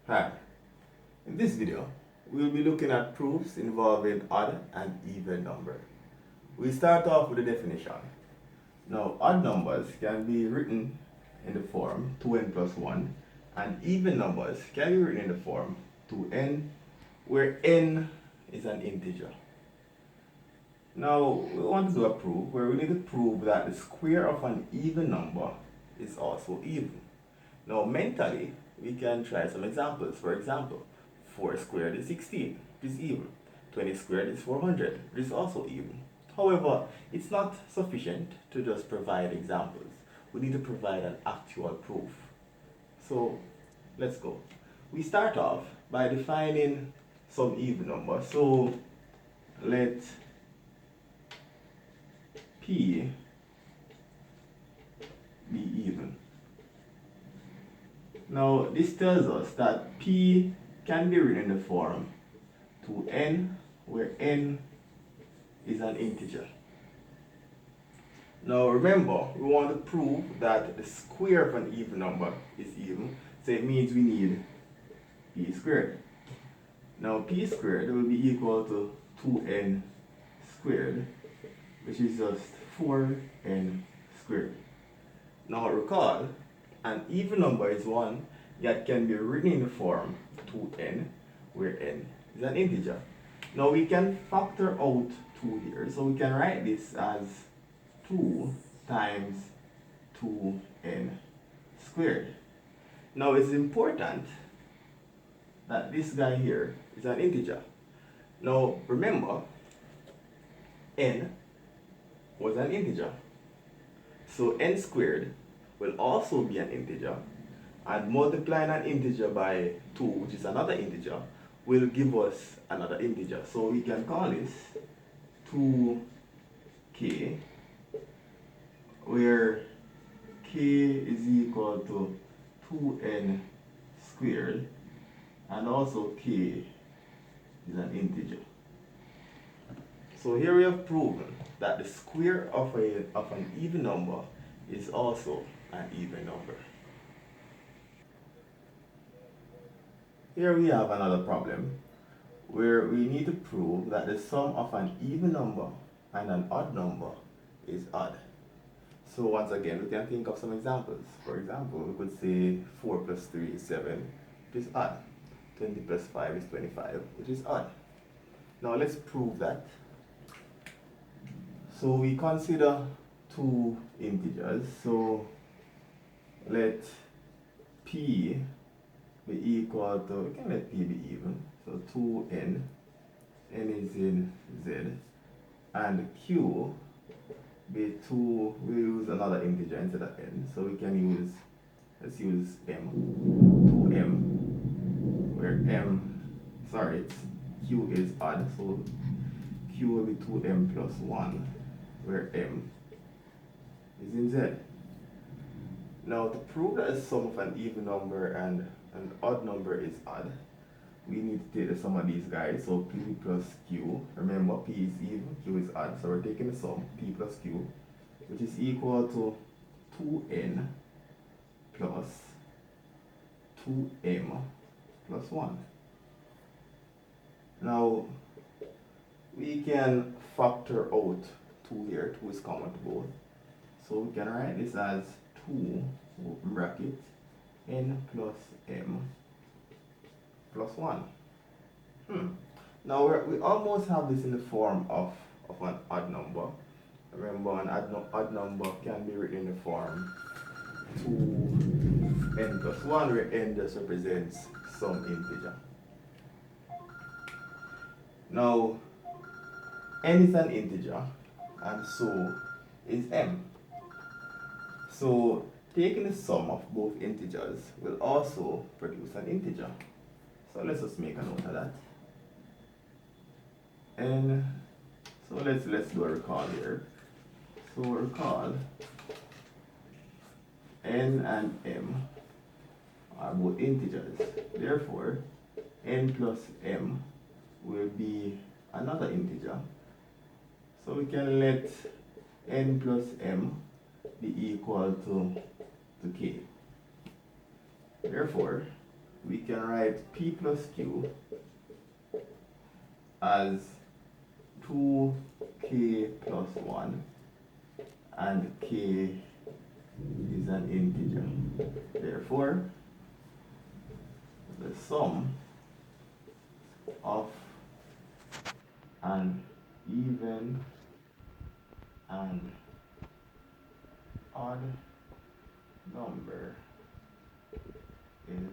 Hi, in this video, we'll be looking at proofs involving odd and even number. We start off with the definition. Now, odd numbers can be written in the form 2n plus 1, and even numbers can be written in the form 2n, where n is an integer. Now, we want to do a proof where we need to prove that the square of an even number is also even. Now, mentally, we can try some examples. For example, 4 squared is 16, it is even. 20 squared is 400, it is also even. However, it's not sufficient to just provide examples. We need to provide an actual proof. So, let's go. We start off by defining some even number. So, let P be even. Now, this tells us that P can be written in the form 2n, where n is an integer. Now, remember, we want to prove that the square of an even number is even, so it means we need p squared. Now, p squared will be equal to 2n squared, which is just 4n squared. Now, recall, an even number is one that can be written in the form 2n, where n is an integer. Now we can factor out 2 here, so we can write this as 2 times 2n squared. Now it's important that this guy here is an integer. Now remember, n was an integer, so n squared will also be an integer, and multiplying an integer by 2, which is another integer, will give us another integer. So we can call this 2k, where k is equal to 2n squared, and also k is an integer. So here we have proven that the square of an even number is also an even number. Here we have another problem where we need to prove that the sum of an even number and an odd number is odd. So once again, we can think of some examples. For example, we could say 4 plus 3 is 7, which is odd. 20 plus 5 is 25, which is odd. Now let's prove that. So we consider two integers. So let p be equal to, we can let p be even, so 2n, n is in z, and q be 2, we use another integer instead of n, so we can use, let's use m, 2m, where q is odd, so q will be 2m plus 1, where m is in z. Now, to prove that the sum of an even number and an odd number is odd, we need to take the sum of these guys. So p plus q, remember p is even, q is odd, so we're taking the sum, p plus q, which is equal to 2n plus 2m plus 1. Now, we can factor out 2 here, 2 is common to both. So we can write this as 2, open bracket, n plus m plus 1. Now we almost have this in the form of an odd number. Remember, an odd number can be written in the form 2n plus 1, where n just represents some integer. Now, n is an integer, and so is m. So taking the sum of both integers will also produce an integer. So let's just make a note of that. And so let's do a recall here. So recall, n and m are both integers. Therefore, n plus m will be another integer. So we can let n plus m be equal to k. Therefore, we can write P plus Q as 2k plus 1, and k is an integer. Therefore, the sum of an even and odd number is